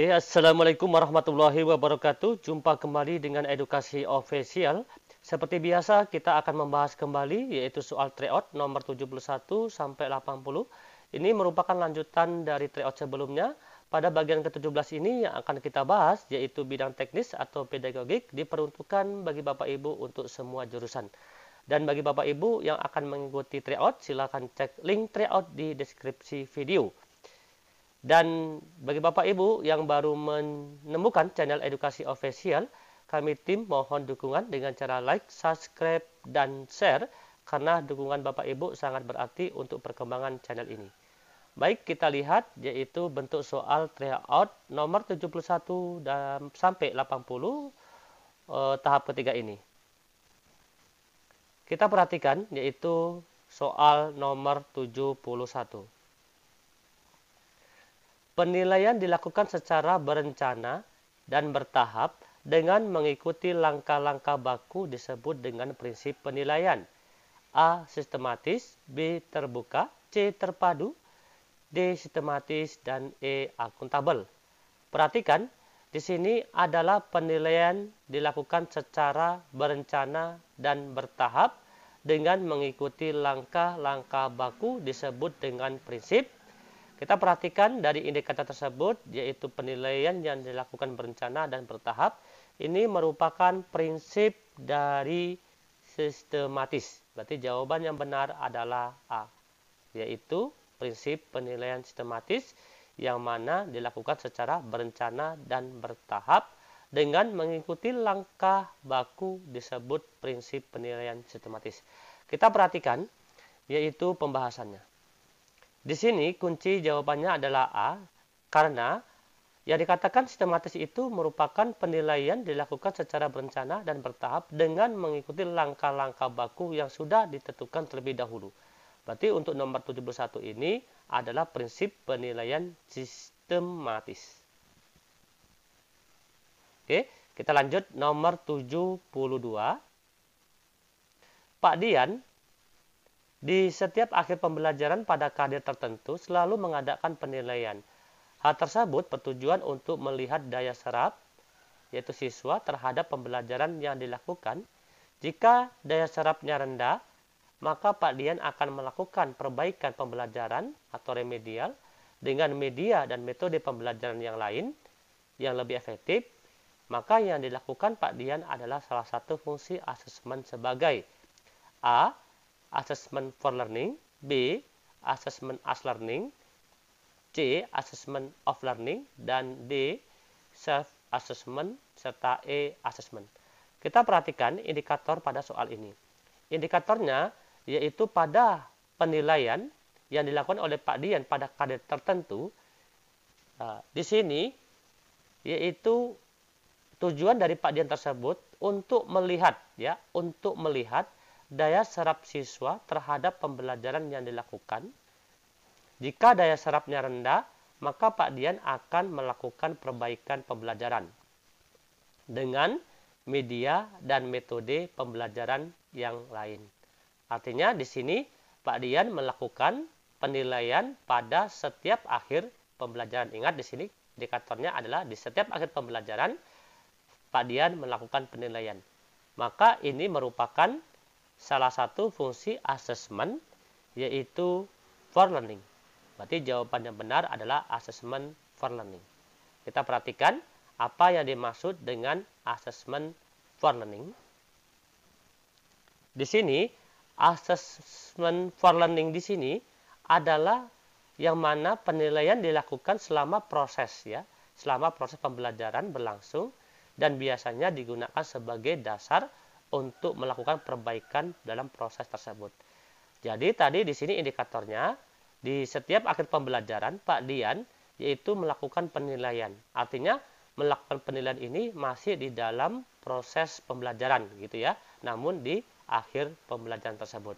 Oke, Assalamualaikum warahmatullahi wabarakatuh. Jumpa kembali dengan Edukasi Official. Seperti biasa, kita akan membahas kembali yaitu soal tryout nomor 71 sampai 80. Ini merupakan lanjutan dari tryout sebelumnya. Pada bagian ke-17 ini yang akan kita bahas yaitu bidang teknis atau pedagogik diperuntukkan bagi Bapak Ibu untuk semua jurusan. Dan bagi Bapak Ibu yang akan mengikuti tryout, silakan cek link tryout di deskripsi video. Dan bagi Bapak Ibu yang baru menemukan channel Edukasi Official, kami tim mohon dukungan dengan cara like, subscribe, dan share karena dukungan Bapak Ibu sangat berarti untuk perkembangan channel ini. Baik, kita lihat yaitu bentuk soal tryout nomor 71 dan sampai 80 tahap ketiga ini. Kita perhatikan yaitu soal nomor 71. Penilaian dilakukan secara berencana dan bertahap dengan mengikuti langkah-langkah baku disebut dengan prinsip penilaian. A. Sistematis, B. Terbuka, C. Terpadu, D. Sistematis, dan E. Akuntabel. Perhatikan, di sini adalah penilaian dilakukan secara berencana dan bertahap dengan mengikuti langkah-langkah baku disebut dengan prinsip. Kita perhatikan dari indikator tersebut, yaitu penilaian yang dilakukan berencana dan bertahap. Ini merupakan prinsip dari sistematis. Berarti jawaban yang benar adalah A, yaitu prinsip penilaian sistematis yang mana dilakukan secara berencana dan bertahap dengan mengikuti langkah baku disebut prinsip penilaian sistematis. Kita perhatikan, yaitu pembahasannya. Di sini kunci jawabannya adalah A, karena yang dikatakan sistematis itu merupakan penilaian dilakukan secara berencana dan bertahap dengan mengikuti langkah-langkah baku yang sudah ditentukan terlebih dahulu. Berarti untuk nomor 71 ini adalah prinsip penilaian sistematis. Oke, kita lanjut nomor 72. Pak Dian di setiap akhir pembelajaran pada kadir tertentu selalu mengadakan penilaian. Hal tersebut bertujuan untuk melihat daya serap, yaitu siswa terhadap pembelajaran yang dilakukan. Jika daya serapnya rendah, maka Pak Dian akan melakukan perbaikan pembelajaran atau remedial dengan media dan metode pembelajaran yang lain yang lebih efektif. Maka yang dilakukan Pak Dian adalah salah satu fungsi asesmen sebagai A. Assessment for learning, B. Assessment as learning, C. Assessment of learning, dan D. Self-assessment, serta E. Assessment. Kita perhatikan indikator pada soal ini. Indikatornya yaitu pada penilaian yang dilakukan oleh Pak Dian pada kadir tertentu. Di sini yaitu tujuan dari Pak Dian tersebut untuk melihat daya serap siswa terhadap pembelajaran yang dilakukan. Jika daya serapnya rendah, maka Pak Dian akan melakukan perbaikan pembelajaran dengan media dan metode pembelajaran yang lain. Artinya di sini Pak Dian melakukan penilaian pada setiap akhir pembelajaran. Ingat di sini indikatornya adalah di setiap akhir pembelajaran Pak Dian melakukan penilaian. Maka ini merupakan salah satu fungsi asesmen yaitu for learning. Berarti jawaban yang benar adalah assessment for learning. Kita perhatikan apa yang dimaksud dengan assessment for learning. Di sini assessment for learning di sini adalah yang mana penilaian dilakukan selama proses pembelajaran berlangsung dan biasanya digunakan sebagai dasar untuk melakukan perbaikan dalam proses tersebut. Jadi tadi di sini indikatornya di setiap akhir pembelajaran Pak Dian yaitu melakukan penilaian. Artinya melakukan penilaian ini masih di dalam proses pembelajaran gitu ya, namun di akhir pembelajaran tersebut.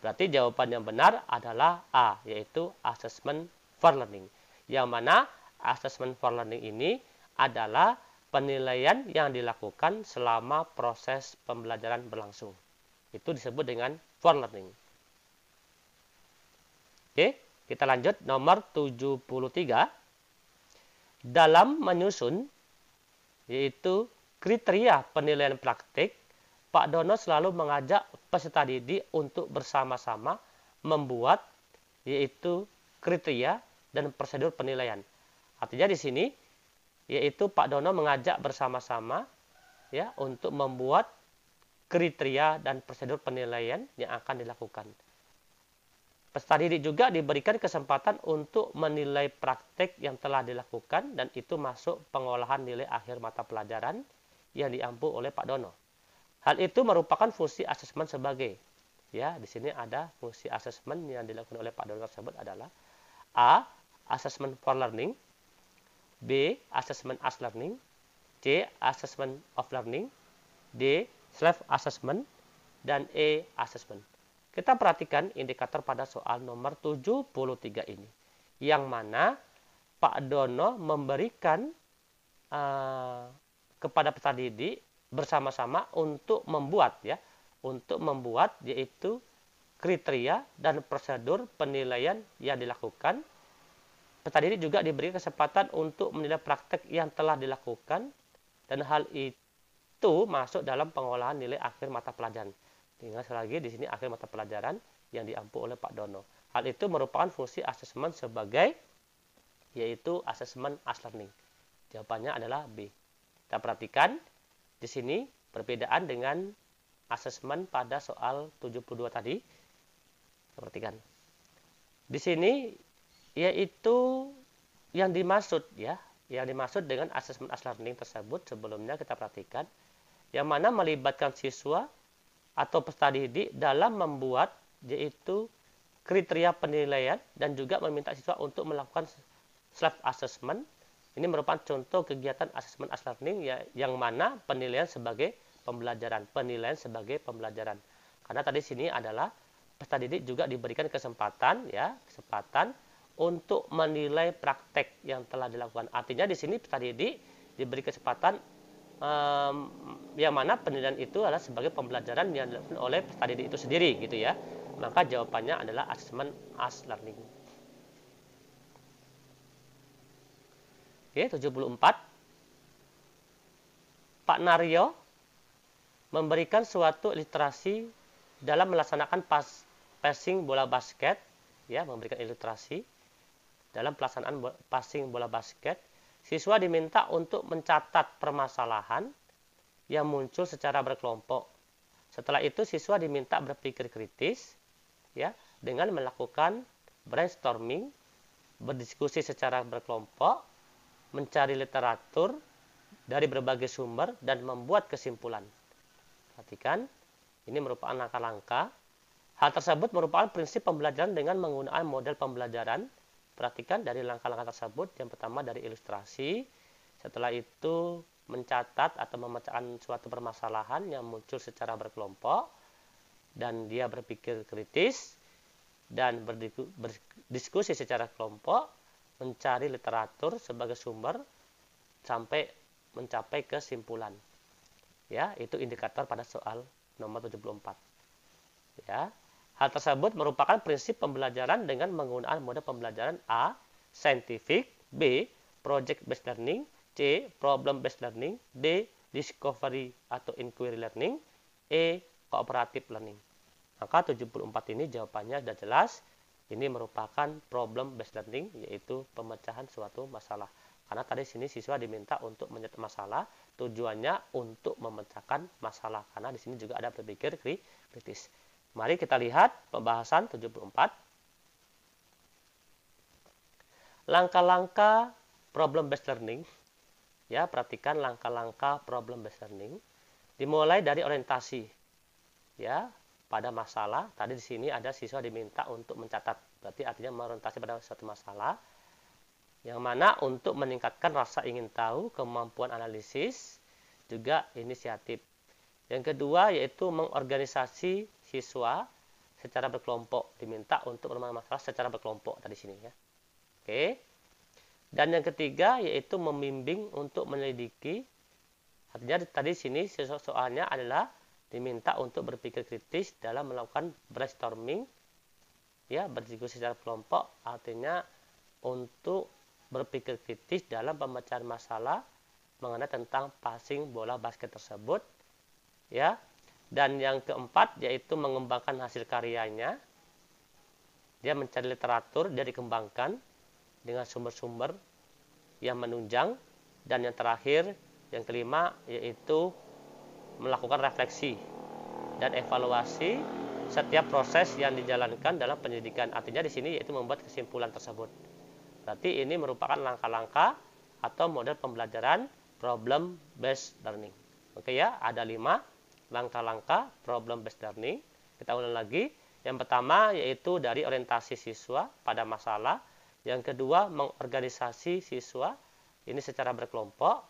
Berarti jawaban yang benar adalah A, yaitu assessment for learning. Yang mana assessment for learning ini adalah penilaian yang dilakukan selama proses pembelajaran berlangsung. Itu disebut dengan for learning. Oke, kita lanjut nomor 73. dalam menyusun yaitu kriteria penilaian praktik, Pak Dono selalu mengajak peserta didik untuk bersama-sama membuat yaitu kriteria dan prosedur penilaian. Artinya di sini yaitu Pak Dono mengajak bersama-sama ya untuk membuat kriteria dan prosedur penilaian yang akan dilakukan. Peserta didik juga diberikan kesempatan untuk menilai praktek yang telah dilakukan dan itu masuk pengolahan nilai akhir mata pelajaran yang diampu oleh Pak Dono. Hal itu merupakan fungsi asesmen sebagai ya, di sini ada fungsi asesmen yang dilakukan oleh Pak Dono tersebut adalah A. Assessment for learning, B. Assessment as learning, C. Assessment of learning, D. Self-assessment, dan E. Assessment. Kita perhatikan indikator pada soal nomor 73 ini. Yang mana Pak Dono memberikan kepada peserta didik bersama-sama untuk membuat yaitu kriteria dan prosedur penilaian yang dilakukan. Peserta didik juga diberi kesempatan untuk menilai praktek yang telah dilakukan dan hal itu masuk dalam pengolahan nilai akhir mata pelajaran. Ingat lagi di sini akhir mata pelajaran yang diampu oleh Pak Dono. Hal itu merupakan fungsi asesmen sebagai yaitu asesmen as learning. Jawabannya adalah B. Kita perhatikan di sini perbedaan dengan asesmen pada soal 72 tadi. Perhatikan. Di sini yaitu yang dimaksud dengan asesmen as learning tersebut sebelumnya kita perhatikan yang mana melibatkan siswa atau peserta didik dalam membuat yaitu kriteria penilaian dan juga meminta siswa untuk melakukan self assessment. Ini merupakan contoh kegiatan asesmen as learning yang mana penilaian sebagai pembelajaran, Karena tadi sini adalah peserta didik juga diberikan kesempatan untuk menilai praktek yang telah dilakukan. Artinya di sini peserta didik diberi kesempatan yang mana penilaian itu adalah sebagai pembelajaran yang dilakukan oleh peserta didik itu sendiri gitu ya. Maka jawabannya adalah assessment as learning. Oke, 74. Pak Naryo memberikan suatu ilustrasi dalam melaksanakan passing bola basket ya, memberikan ilustrasi dalam pelaksanaan passing bola basket. Siswa diminta untuk mencatat permasalahan yang muncul secara berkelompok. Setelah itu siswa diminta berpikir kritis ya dengan melakukan brainstorming, berdiskusi secara berkelompok, mencari literatur dari berbagai sumber dan membuat kesimpulan. Perhatikan, ini merupakan langkah-langkah. Hal tersebut merupakan prinsip pembelajaran dengan menggunakan model pembelajaran. Perhatikan dari langkah-langkah tersebut, yang pertama dari ilustrasi, setelah itu mencatat atau memecahkan suatu permasalahan yang muncul secara berkelompok, dan dia berpikir kritis, dan berdiskusi secara kelompok, mencari literatur sebagai sumber, sampai mencapai kesimpulan. Ya, itu indikator pada soal nomor 74. Ya. Hal tersebut merupakan prinsip pembelajaran dengan menggunakan model pembelajaran A. Scientific, B. Project based learning, C. Problem based learning, D. Discovery atau inquiry learning, E. Cooperative learning. Maka 74 ini jawabannya sudah jelas. Ini merupakan problem based learning, yaitu pemecahan suatu masalah. Karena tadi sini siswa diminta untuk mencatat masalah, tujuannya untuk memecahkan masalah. Karena di sini juga ada berpikir kritis. Mari kita lihat pembahasan 74. Langkah-langkah problem based learning. Ya, perhatikan langkah-langkah problem based learning. Dimulai dari orientasi. Ya, pada masalah. Tadi di sini ada siswa diminta untuk mencatat. Berarti artinya mengorientasi pada suatu masalah. Yang mana untuk meningkatkan rasa ingin tahu, kemampuan analisis, juga inisiatif. Yang kedua yaitu mengorganisasi siswa secara berkelompok, diminta untuk bermasalah masalah secara berkelompok tadi sini ya. Oke. Dan yang ketiga yaitu membimbing untuk menyelidiki. Artinya tadi sini soalnya adalah diminta untuk berpikir kritis dalam melakukan brainstorming ya, berdiskusi secara kelompok, artinya untuk berpikir kritis dalam pemecahan masalah mengenai tentang passing bola basket tersebut, ya. Dan yang keempat yaitu mengembangkan hasil karyanya. Dia mencari literatur, dia dikembangkan dengan sumber-sumber yang menunjang. Dan yang terakhir, yang kelima, yaitu melakukan refleksi dan evaluasi setiap proses yang dijalankan dalam pendidikan. Artinya di sini yaitu membuat kesimpulan tersebut. Berarti ini merupakan langkah-langkah atau model pembelajaran problem based learning. Oke ya, ada 5 langkah-langkah problem based learning. Kita ulang lagi. Yang pertama yaitu dari orientasi siswa pada masalah. Yang kedua, mengorganisasi siswa ini secara berkelompok.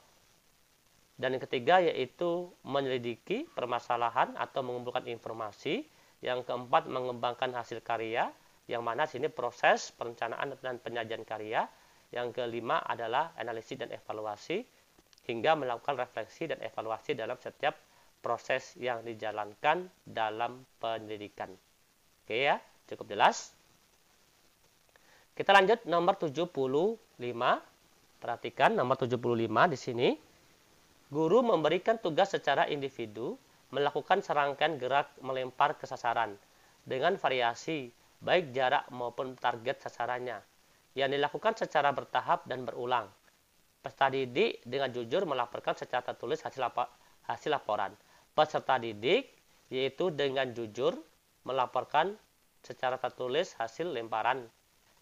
Dan yang ketiga yaitu menyelidiki permasalahan atau mengumpulkan informasi. Yang keempat, mengembangkan hasil karya, yang mana sini proses perencanaan dan penyajian karya. Yang kelima adalah analisis dan evaluasi, hingga melakukan refleksi dan evaluasi dalam setiap proses yang dijalankan dalam pendidikan. Oke ya, cukup jelas. Kita lanjut nomor 75. Perhatikan nomor 75 di sini. Guru memberikan tugas secara individu melakukan serangkaian gerak melempar ke sasaran dengan variasi baik jarak maupun target sasarannya yang dilakukan secara bertahap dan berulang. Peserta didik dengan jujur melaporkan secara tertulis hasil laporan. Peserta didik yaitu dengan jujur melaporkan secara tertulis hasil lemparan.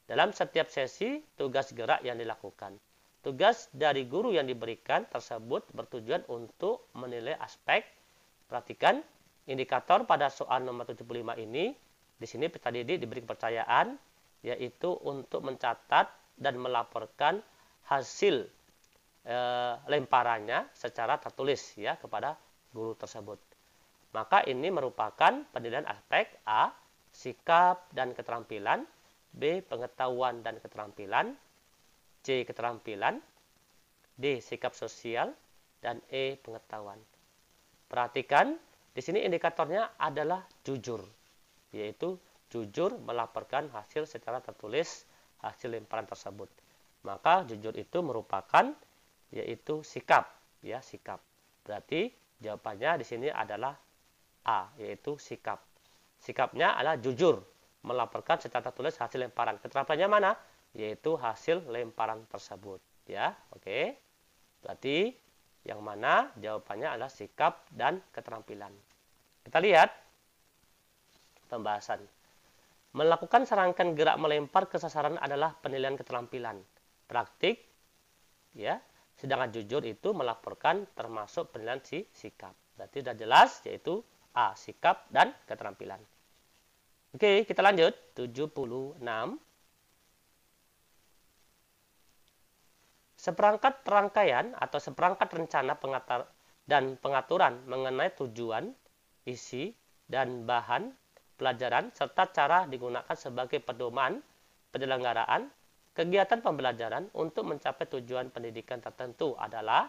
Dalam setiap sesi, tugas gerak yang dilakukan. Tugas dari guru yang diberikan tersebut bertujuan untuk menilai aspek. Perhatikan, indikator pada soal nomor 75 ini, di sini peserta didik diberi kepercayaan, yaitu untuk mencatat dan melaporkan hasil lemparannya secara tertulis ya kepada guru tersebut. Maka ini merupakan penilaian aspek A, sikap dan keterampilan, B, pengetahuan dan keterampilan, C, keterampilan, D, sikap sosial, dan E, pengetahuan. Perhatikan, di sini indikatornya adalah jujur, yaitu jujur melaporkan hasil secara tertulis hasil lemparan tersebut. Maka jujur itu merupakan yaitu sikap, ya sikap. Berarti jawabannya di sini adalah A, yaitu sikap. Sikapnya adalah jujur melaporkan secara tertulis hasil lemparan. Keterampilannya mana? Yaitu hasil lemparan tersebut. Ya, oke. Berarti yang mana jawabannya adalah sikap dan keterampilan. Kita lihat pembahasan. Melakukan serangkaian gerak melempar ke sasaran adalah penilaian keterampilan. Praktik, ya. Sedangkan jujur itu melaporkan termasuk penilaian sikap. Berarti sudah jelas yaitu A, sikap dan keterampilan. Oke, kita lanjut. 76. Seperangkat rangkaian atau seperangkat rencana dan pengaturan mengenai tujuan, isi, dan bahan pelajaran serta cara digunakan sebagai pedoman penyelenggaraan kegiatan pembelajaran untuk mencapai tujuan pendidikan tertentu adalah,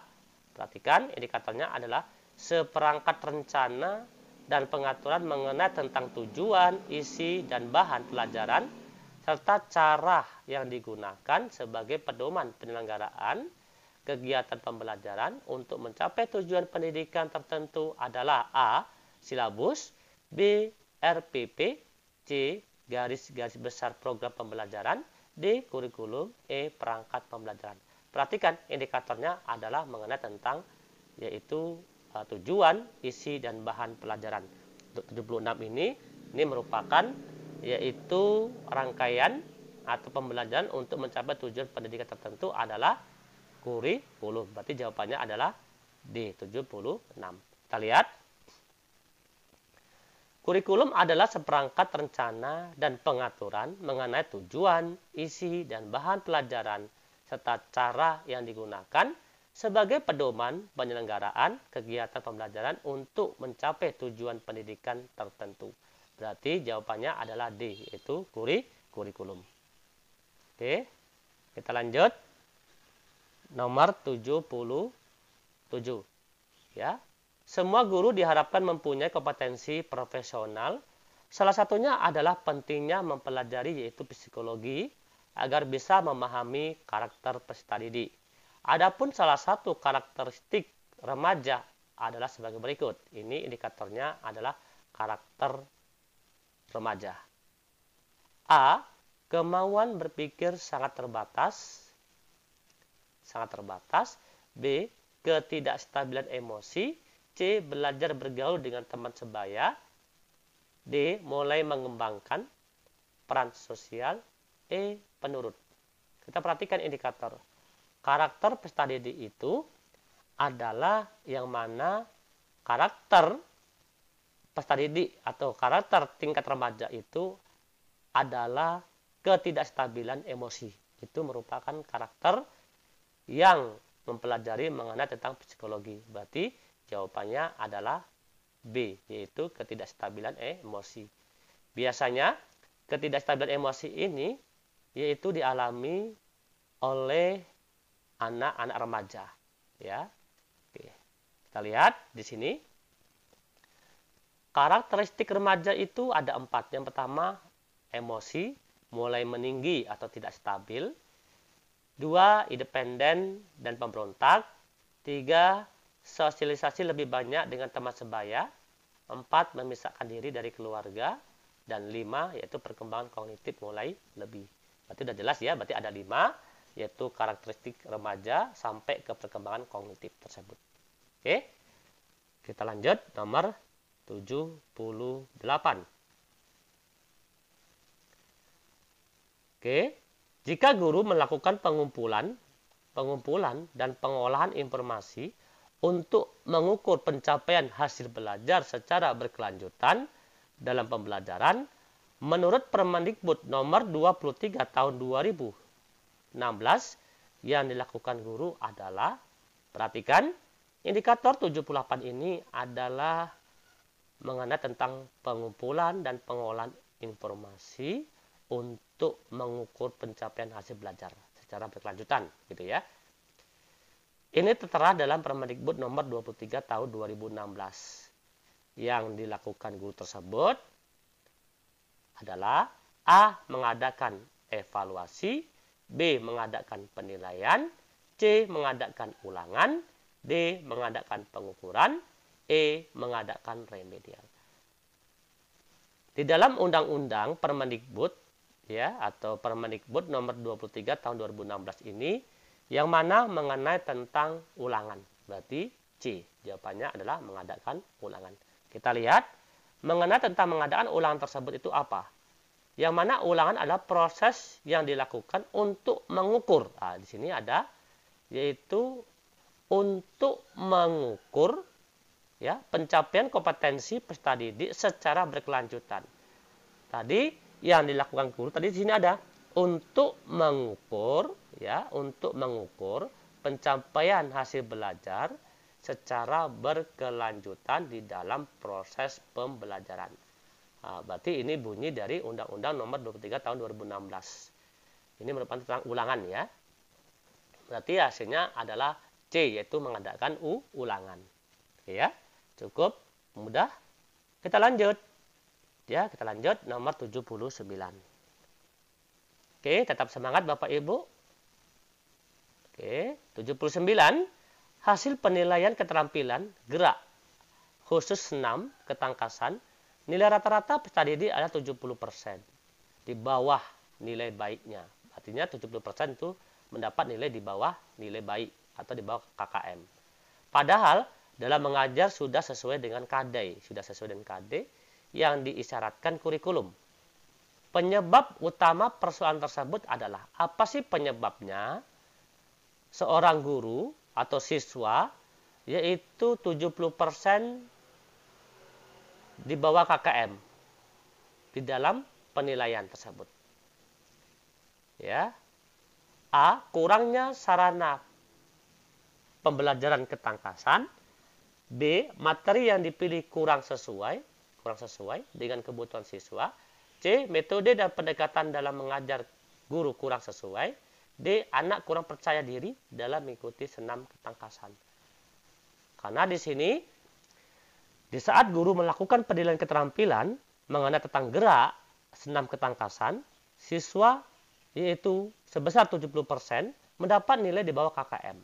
perhatikan indikatornya adalah seperangkat rencana dan pengaturan mengenai tentang tujuan, isi, dan bahan pelajaran serta cara yang digunakan sebagai pedoman penyelenggaraan kegiatan pembelajaran untuk mencapai tujuan pendidikan tertentu adalah A, silabus, B, RPP, C, garis-garis besar program pembelajaran, D, kurikulum, E, perangkat pembelajaran. Perhatikan indikatornya adalah mengenai tentang yaitu tujuan, isi, dan bahan pelajaran. Untuk 76 ini merupakan yaitu rangkaian atau pembelajaran untuk mencapai tujuan pendidikan tertentu adalah kurikulum. Berarti jawabannya adalah D, 76. Kita lihat. Kurikulum adalah seperangkat rencana dan pengaturan mengenai tujuan, isi, dan bahan pelajaran serta cara yang digunakan sebagai pedoman penyelenggaraan kegiatan pembelajaran untuk mencapai tujuan pendidikan tertentu. Berarti jawabannya adalah D, yaitu kurikulum. Oke, kita lanjut. Nomor 77. Ya. Semua guru diharapkan mempunyai kompetensi profesional. Salah satunya adalah pentingnya mempelajari yaitu psikologi agar bisa memahami karakter peserta didik. Adapun salah satu karakteristik remaja adalah sebagai berikut. Ini indikatornya adalah karakter remaja. A. Kemauan berpikir sangat terbatas. B. Ketidakstabilan emosi. C. Belajar bergaul dengan teman sebaya. D. Mulai mengembangkan peran sosial. E. Penurut. Kita perhatikan indikator. Karakter peserta didik itu adalah yang mana karakter peserta didik atau karakter tingkat remaja itu adalah ketidakstabilan emosi. Itu merupakan karakter yang mempelajari mengenai tentang psikologi. Berarti jawabannya adalah B, yaitu ketidakstabilan emosi. Biasanya ketidakstabilan emosi ini yaitu dialami oleh anak-anak remaja, ya. Oke. Kita lihat di sini. Karakteristik remaja itu ada 4. Yang pertama, emosi mulai meninggi atau tidak stabil. 2, independen dan pemberontak. 3, sosialisasi lebih banyak dengan teman sebaya. 4, memisahkan diri dari keluarga. Dan 5, yaitu perkembangan kognitif mulai lebih. Berarti sudah jelas ya, berarti ada 5, yaitu karakteristik remaja sampai ke perkembangan kognitif tersebut. Oke, kita lanjut nomor 78. Oke, jika guru melakukan pengumpulan dan pengolahan informasi untuk mengukur pencapaian hasil belajar secara berkelanjutan dalam pembelajaran, menurut Permendikbud nomor 23 tahun 2016 yang dilakukan guru adalah, perhatikan, indikator 78 ini adalah mengenai tentang pengumpulan dan pengolahan informasi untuk mengukur pencapaian hasil belajar secara berkelanjutan, gitu ya. Ini tertera dalam Permendikbud nomor 23 tahun 2016. Yang dilakukan guru tersebut adalah A. Mengadakan evaluasi, B. Mengadakan penilaian, C. Mengadakan ulangan, D. Mengadakan pengukuran, E. Mengadakan remedial. Di dalam Undang-Undang Permendikbud ya atau Permendikbud nomor 23 tahun 2016 ini yang mana mengenai tentang ulangan. Berarti C. Jawabannya adalah mengadakan ulangan. Kita lihat mengenai tentang mengadakan ulangan tersebut itu apa? Yang mana ulangan adalah proses yang dilakukan untuk mengukur. Nah, di sini ada yaitu untuk mengukur ya pencapaian kompetensi peserta didik secara berkelanjutan. Tadi yang dilakukan guru tadi di sini ada untuk mengukur pencapaian hasil belajar secara berkelanjutan di dalam proses pembelajaran. Nah, berarti ini bunyi dari Undang-Undang nomor 23 tahun 2016. Ini merupakan tentang ulangan ya. Berarti hasilnya adalah C, yaitu mengadakan ulangan. Oke ya, cukup mudah. Kita lanjut. Ya, kita lanjut nomor 79. Oke, tetap semangat Bapak Ibu. Oke, 79. Hasil penilaian keterampilan gerak khusus 6 ketangkasan. Nilai rata-rata peserta didik adalah 70%. Di bawah nilai baiknya. Artinya 70% itu mendapat nilai di bawah nilai baik atau di bawah KKM. Padahal dalam mengajar sudah sesuai dengan KD, yang diisyaratkan kurikulum. Penyebab utama persoalan tersebut adalah apa sih penyebabnya? Seorang guru atau siswa yaitu 70% di bawah KKM di dalam penilaian tersebut. Ya. A. Kurangnya sarana pembelajaran ketangkasan. B. Materi yang dipilih kurang sesuai dengan kebutuhan siswa. C. Metode dan pendekatan dalam mengajar guru kurang sesuai. D. Anak kurang percaya diri dalam mengikuti senam ketangkasan. Karena di sini, di saat guru melakukan penilaian keterampilan mengenai tentang gerak senam ketangkasan, siswa yaitu sebesar 70%, mendapat nilai di bawah KKM.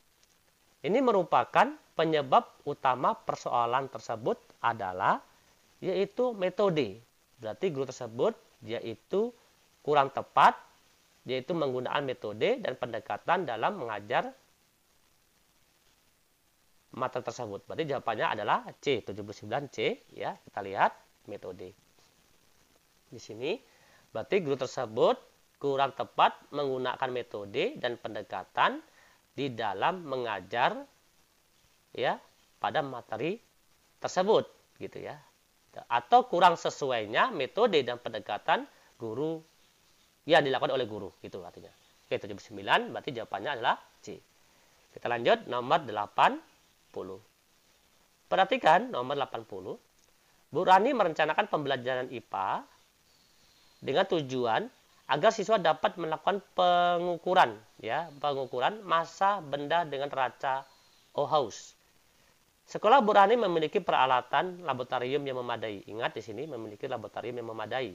Ini merupakan penyebab utama persoalan tersebut adalah yaitu metode. Berarti guru tersebut yaitu kurang tepat, yaitu menggunakan metode dan pendekatan dalam mengajar materi tersebut. Berarti jawabannya adalah C, 79C ya. Kita lihat metode. Di sini berarti guru tersebut kurang tepat menggunakan metode dan pendekatan di dalam mengajar ya pada materi tersebut gitu ya. Atau kurang sesuainya metode dan pendekatan guru yang dilakukan oleh guru gitu artinya. Oke, 79 berarti jawabannya adalah C. Kita lanjut nomor 80. Perhatikan nomor 80. Bu Rani merencanakan pembelajaran IPA dengan tujuan agar siswa dapat melakukan pengukuran massa benda dengan neraca Ohaus. Sekolah Bu Rani memiliki peralatan laboratorium yang memadai. Ingat di sini memiliki laboratorium yang memadai.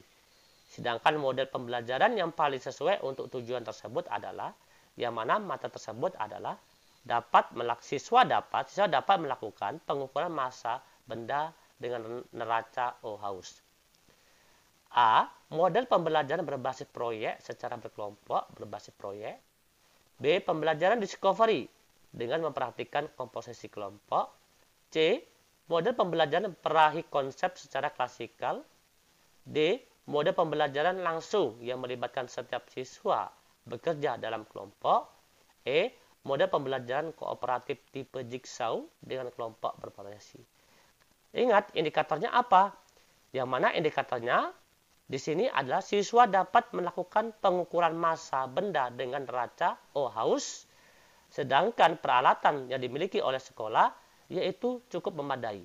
Sedangkan model pembelajaran yang paling sesuai untuk tujuan tersebut adalah yang mana materi tersebut adalah siswa dapat melakukan pengukuran massa benda dengan neraca Ohaus. A. Model pembelajaran berbasis proyek secara berkelompok berbasis proyek. B. Pembelajaran discovery dengan memperhatikan komposisi kelompok. C. Model pembelajaran perahi konsep secara klasikal. D. Model pembelajaran langsung yang melibatkan setiap siswa bekerja dalam kelompok. E. Model pembelajaran kooperatif tipe jigsaw dengan kelompok bervariasi. Ingat indikatornya apa? Yang mana indikatornya di sini adalah siswa dapat melakukan pengukuran massa benda dengan neraca Ohaus, sedangkan peralatan yang dimiliki oleh sekolah yaitu cukup memadai.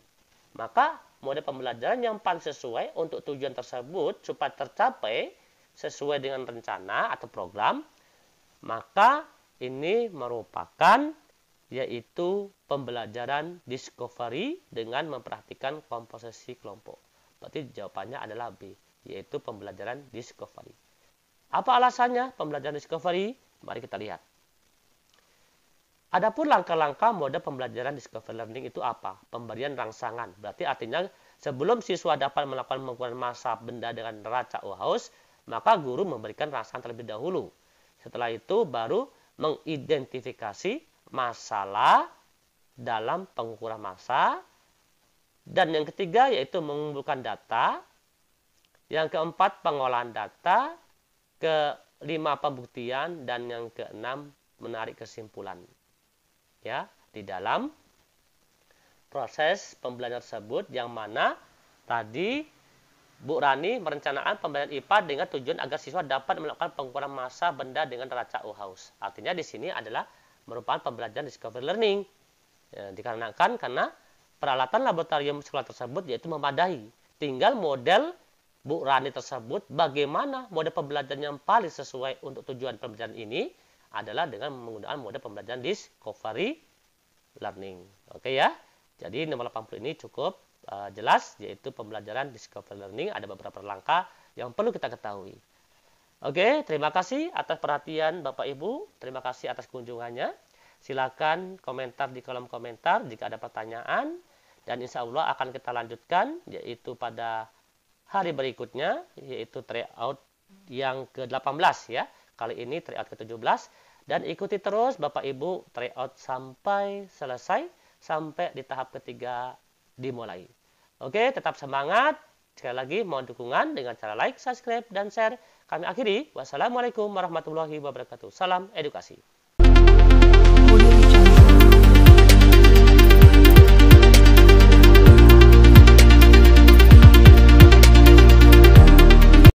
Maka model pembelajaran yang paling sesuai untuk tujuan tersebut supaya tercapai sesuai dengan rencana atau program, maka ini merupakan yaitu pembelajaran discovery dengan memperhatikan komposisi kelompok. Berarti jawabannya adalah B, yaitu pembelajaran discovery. Apa alasannya pembelajaran discovery? Mari kita lihat. Adapun langkah-langkah mode pembelajaran discovery learning itu apa? Pemberian rangsangan. Berarti artinya sebelum siswa dapat melakukan pengukuran massa benda dengan neraca Ohaus, maka guru memberikan rangsangan terlebih dahulu. Setelah itu baru mengidentifikasi masalah dalam pengukuran massa. Dan yang ketiga yaitu mengumpulkan data. Yang keempat, pengolahan data. Kelima, pembuktian. Dan yang keenam, menarik kesimpulan. Ya, di dalam proses pembelajaran tersebut yang mana tadi Bu Rani merencanakan pembelajaran IPA dengan tujuan agar siswa dapat melakukan pengukuran massa benda dengan neraca Ohaus. Artinya di sini adalah merupakan pembelajaran discovery learning. Ya, dikarenakan karena peralatan laboratorium sekolah tersebut yaitu memadai. Tinggal model Bu Rani tersebut, bagaimana mode pembelajaran yang paling sesuai untuk tujuan pembelajaran ini adalah dengan menggunakan mode pembelajaran discovery learning. Oke ya, jadi nomor 80 ini cukup jelas, yaitu pembelajaran discovery learning. Ada beberapa langkah yang perlu kita ketahui. Oke, terima kasih atas perhatian Bapak Ibu. Terima kasih atas kunjungannya. Silakan komentar di kolom komentar jika ada pertanyaan. Dan insya Allah akan kita lanjutkan, yaitu pada hari berikutnya, yaitu tryout yang ke-18 ya. Kali ini tryout ke-17. Dan ikuti terus Bapak Ibu tryout sampai selesai, sampai di tahap ketiga dimulai. Oke, tetap semangat. Sekali lagi mohon dukungan dengan cara like, subscribe, dan share. Kami akhiri. Wassalamualaikum warahmatullahi wabarakatuh. Salam edukasi.